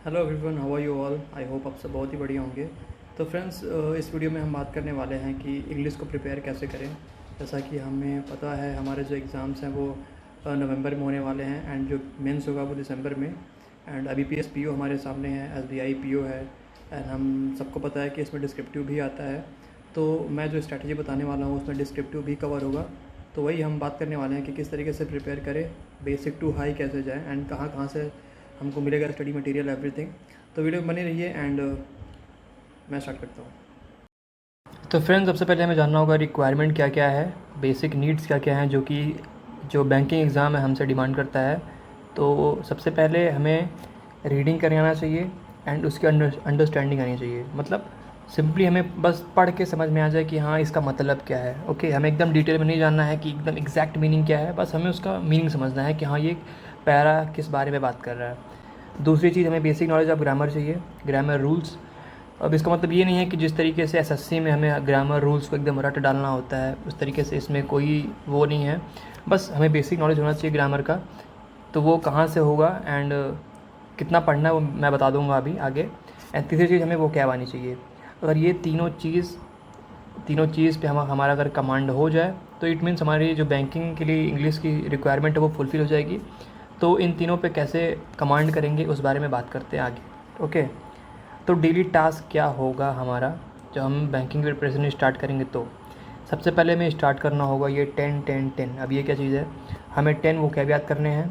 Hello everyone, how are you all. I hope आप सब बहुत ही बढ़िया होंगे। तो फ्रेंड्स, इस वीडियो में हम बात करने वाले हैं कि इंग्लिश को प्रिपेयर कैसे करें। जैसा कि हमें पता है हमारे जो एग्ज़ाम्स हैं वो नवंबर में होने वाले हैं एंड जो मेंस होगा वो दिसंबर में। एंड अभी पीओ हमारे सामने है, एसबीआई पीओ है एंड हम सबको पता है कि इसमें डिस्क्रिप्टिव भी आता है। तो मैं जो स्ट्रैटेजी बताने वाला हूँ उसमें डिस्क्रिप्टिव भी कवर होगा। तो वही हम बात करने वाले हैं कि किस तरीके से प्रिपेयर करें, बेसिक टू हाई कैसे जाए एंड कहाँ कहाँ से हमको मिलेगा स्टडी मटेरियल एवरीथिंग। तो वीडियो में बने रहिए एंड मैं स्टार्ट करता हूँ। तो फ्रेंड्स, सबसे पहले हमें जानना होगा रिक्वायरमेंट क्या क्या है, बेसिक नीड्स क्या क्या हैं जो बैंकिंग एग्ज़ाम है हमसे डिमांड करता है। तो सबसे पहले हमें रीडिंग करने आना चाहिए एंड उसकी अंडरस्टैंडिंग आनी चाहिए। मतलब सिंपली हमें बस पढ़ के समझ में आ जाए कि हाँ इसका मतलब क्या है। ओके, हमें एकदम डिटेल में नहीं जानना है कि एकदम एग्जैक्ट मीनिंग क्या है, बस हमें उसका मीनिंग समझना है कि हाँ ये पैरा किस बारे में बात कर रहा है। दूसरी चीज़, हमें बेसिक नॉलेज ऑफ ग्रामर चाहिए, ग्रामर रूल्स। अब इसका मतलब ये नहीं है कि जिस तरीके से एसएससी में हमें ग्रामर रूल्स को एकदम रट डालना होता है उस तरीके से इसमें कोई वो नहीं है। बस हमें बेसिक नॉलेज होना चाहिए ग्रामर का। तो वो कहाँ से होगा एंड कितना पढ़ना है वो मैं बता दूंगा अभी आगे। एंड तीसरी चीज़, हमें वो कैब आनी चाहिए। अगर ये तीनों चीज़ पे हमारा अगर कमांड हो जाए तो इट मीन्स हमारी जो बैंकिंग के लिए इंग्लिश की रिक्वायरमेंट है वो फुलफ़िल हो जाएगी। तो इन तीनों पे कैसे कमांड करेंगे उस बारे में बात करते हैं आगे। ओके, तो डेली टास्क क्या होगा हमारा जब हम बैंकिंग की प्रिपरेशन स्टार्ट करेंगे। तो सबसे पहले हमें स्टार्ट करना होगा ये 10-10-10। अब ये क्या चीज़ है, हमें 10 वोकैब याद करने हैं,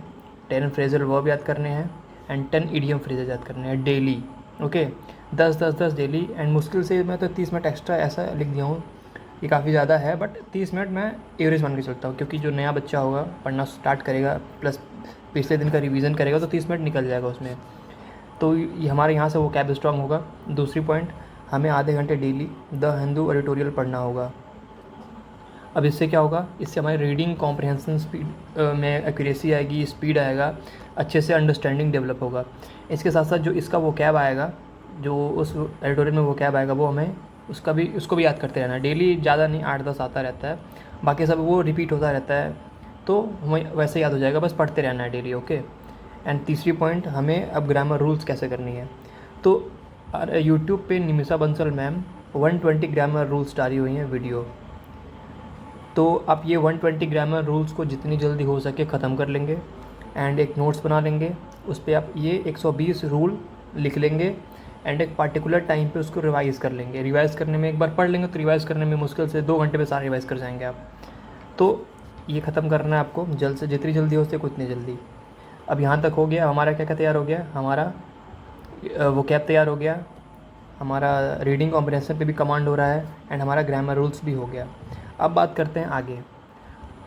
10 फ्रेजल वर्ब याद करने हैं एंड 10 इडियम फ्रेजेज याद करने हैं डेली। Okay, 10-10-10 daily. एंड मुश्किल से मैं तो 30 मिनट एक्स्ट्रा ऐसा लिख दिया हूँ, ये काफ़ी ज़्यादा है बट 30 मिनट मैं एवरेज मान के चलता हूँ, क्योंकि जो नया बच्चा होगा पढ़ना स्टार्ट करेगा प्लस पिछले दिन का रिवीजन करेगा तो 30 मिनट निकल जाएगा उसमें। तो ये हमारे यहाँ से वो कैब स्ट्रॉन्ग होगा। दूसरी पॉइंट, हमें आधे घंटे डेली द हिंदू एडिटोरियल पढ़ना होगा। अब इससे क्या होगा, इससे हमारी रीडिंग कॉम्प्रहेंशन स्पीड में एक्यूरेसी आएगी, स्पीड आएगा, अच्छे से अंडरस्टैंडिंग डेवलप होगा। इसके साथ साथ जो इसका वो कैब आएगा, जो उस एडिटोरियल में वो कैब आएगा वो हमें उसको भी याद करते रहना है डेली। ज़्यादा नहीं, 8-10 आता रहता है, बाकी सब वो रिपीट होता रहता है तो हमें वैसे याद हो जाएगा, बस पढ़ते रहना है डेली। ओके। एंड तीसरी पॉइंट, हमें अब ग्रामर रूल्स कैसे करनी है। तो यूट्यूब पे Nimisha Bansal ma'am 120 grammar rules डाली हुई हैं वीडियो। तो आप ये 120 ग्रामर रूल्स को जितनी जल्दी हो सके ख़त्म कर लेंगे एंड एक नोट्स बना लेंगे। उस पर आप ये 120 रूल लिख लेंगे एंड एक पार्टिकुलर टाइम पे उसको रिवाइज़ कर लेंगे। रिवाइज़ करने में, एक बार पढ़ लेंगे तो रिवाइज़ करने में मुश्किल से 2 घंटे में सारा रिवाइज़ कर जाएंगे आप। तो ये ख़त्म करना है आपको जल्द से, जितनी जल्दी हो सके उतनी जल्दी। अब यहाँ तक हो गया, हमारा क्या क्या तैयार हो गया, हमारा वो कैब तैयार हो गया, हमारा रीडिंग कॉम्प्रहेंशन पे भी कमांड हो रहा है एंड हमारा ग्रामर रूल्स भी हो गया। अब बात करते हैं आगे।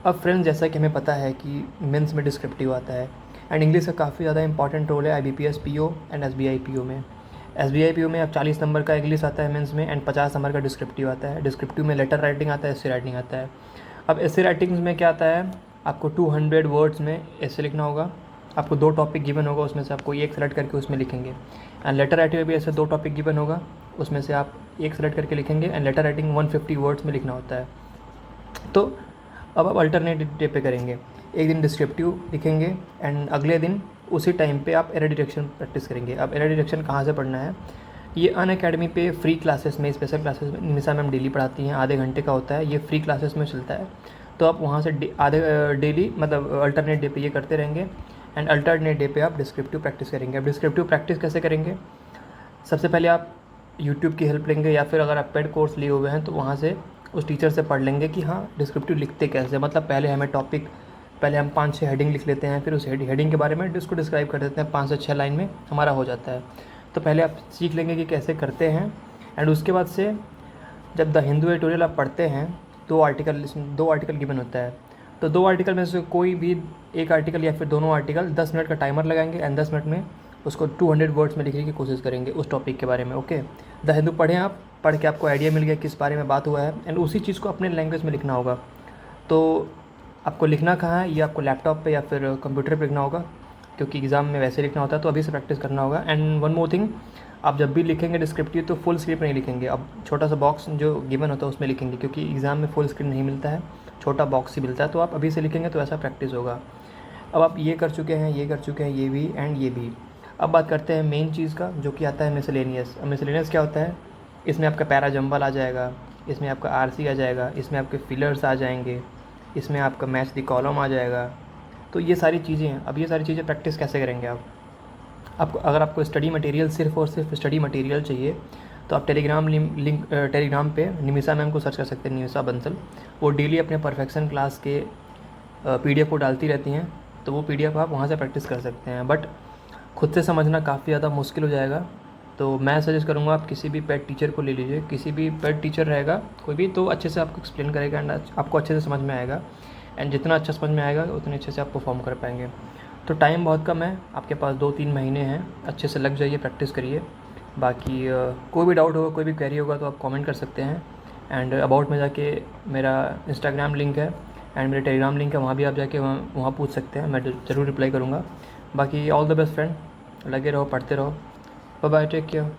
अब फ्रेंड्स, जैसा कि हमें पता है कि मेंस में डिस्क्रिप्टिव आता है एंड इंग्लिश का काफ़ी ज़्यादा इंपॉर्टेंट रोल है IBPS PO and SBI PO में। एसबीआई पीओ में अब 40 नंबर का इंग्लिश आता है मेंस में एंड 50 नंबर का डिस्क्रिप्टिव आता है। डिस्क्रिप्टिव में लेटर राइटिंग आता है, एसे राइटिंग आता है। अब एसे राइटिंग में क्या आता है, आपको 200 वर्ड्स में एसे लिखना होगा। आपको 2 टॉपिक गिवन होगा, उसमें से आपको एक सेलेक्ट करके उसमें लिखेंगे। एंड लेटर राइटिंग में भी ऐसे 2 टॉपिक गिवन होगा, उसमें से आप एक सेलेक्ट करके लिखेंगे एंड लेटर राइटिंग 150 वर्ड्स में लिखना होता है। तो अब आप अल्टरनेट डे पे करेंगे, एक दिन डिस्क्रिप्टिव लिखेंगे एंड अगले दिन उसी टाइम पे आप एरर डिटेक्शन प्रैक्टिस करेंगे। अब एरर डिटेक्शन कहाँ से पढ़ना है, ये अनअकैडमी पे फ्री क्लासेस में, स्पेशल क्लासेस में निमिषा मैम डेली पढ़ाती हैं, आधे घंटे का होता है, ये फ्री क्लासेस में चलता है। तो आप वहाँ से डेली मतलब अल्टरनेट डे पे ये करते रहेंगे एंड अल्टरनेट डे पे आप डिस्क्रिप्टिव प्रैक्टिस करेंगे। अब डिस्क्रिप्टिव प्रैक्टिस कैसे करेंगे, सबसे पहले आप यूट्यूब की हेल्प लेंगे या फिर अगर आप पेड कोर्स लिए हुए हैं तो वहाँ से उस टीचर से पढ़ लेंगे कि हाँ डिस्क्रिप्टिव लिखते कैसे। मतलब पहले हम 5-6 हेडिंग लिख लेते हैं, फिर उस हेडिंग के बारे में उसको डिस्क्राइब कर देते हैं, 5 से 6 लाइन में हमारा हो जाता है। तो पहले आप सीख लेंगे कि कैसे करते हैं एंड उसके बाद से जब द हिंदू एडिटोरियल आप पढ़ते हैं 2 आर्टिकल गिवन होता है। तो 2 आर्टिकल में से कोई भी एक आर्टिकल या फिर दोनों आर्टिकल 10 मिनट का टाइमर लगाएंगे एंड 10 मिनट में उसको 200 वर्ड्स में लिखने की कोशिश करेंगे उस टॉपिक के बारे में। ओके, द हिंदू पढ़ें आप, पढ़ के आपको आइडिया मिल गया किस बारे में बात हुआ है एंड उसी चीज़ को अपने लैंग्वेज में लिखना होगा। तो आपको लिखना कहाँ है, ये आपको लैपटॉप पे या फिर कंप्यूटर पे लिखना होगा, क्योंकि एग्ज़ाम में वैसे लिखना होता है तो अभी से प्रैक्टिस करना होगा। एंड वन मोर थिंग, आप जब भी लिखेंगे डिस्क्रिप्टिव तो फुल स्क्रीन नहीं लिखेंगे, अब छोटा सा बॉक्स जो गिवन होता है उसमें लिखेंगे, क्योंकि एग्ज़ाम में फुल स्क्रीन नहीं मिलता है, छोटा बॉक्स ही मिलता है। तो आप अभी से लिखेंगे तो ऐसा प्रैक्टिस होगा। अब आप ये कर चुके हैं, ये भी एंड ये भी। अब बात करते हैं मेन चीज़ का, जो कि आता है मिसलेनियस। मिसलेनियस क्या होता है? इसमें आपका पैरा जंबल आ जाएगा, इसमें आपका आरसी आ जाएगा, इसमें आपके फिलर्स आ जाएंगे, इसमें आपका मैच द कॉलम आ जाएगा। तो ये सारी चीज़ें हैं। अब ये सारी चीज़ें प्रैक्टिस कैसे करेंगे आप? आपको अगर आपको स्टडी मटेरियल सिर्फ़ और सिर्फ स्टडी मटेरियल चाहिए तो आप टेलीग्राम लिंक टेलीग्राम पे निमिषा मैम को सर्च कर सकते हैं, निमिषा बंसल। वो डेली अपने परफेक्शन क्लास के पीडीएफ को डालती रहती हैं, तो वो पीडीएफ आप वहाँ से प्रैक्टिस कर सकते हैं। बट खुद से समझना काफ़ी ज़्यादा मुश्किल हो जाएगा, तो मैं सजेस्ट करूँगा आप किसी भी पेड टीचर को ले लीजिए। किसी भी पेड टीचर रहेगा कोई भी, तो अच्छे से आपको एक्सप्लेन करेगा एंड आपको अच्छे से समझ में आएगा। एंड जितना अच्छा समझ में आएगा उतने अच्छे से आप परफॉर्म कर पाएंगे। तो टाइम बहुत कम है, आपके पास 2-3 महीने हैं, अच्छे से लग जाइए, प्रैक्टिस करिए। बाकी कोई भी डाउट होगा, कोई भी क्वेरी होगा तो आप कमेंट कर सकते हैं। एंड अबाउट में जाके मेरा इंस्टाग्राम लिंक है एंड मेरा टेलीग्राम लिंक है, वहाँ भी आप जाके वहाँ पूछ सकते हैं, मैं ज़रूर रिप्लाई करूँगा। बाकी ऑल द बेस्ट फ्रेंड, लगे रहो, पढ़ते रहो। Bye bye, take care.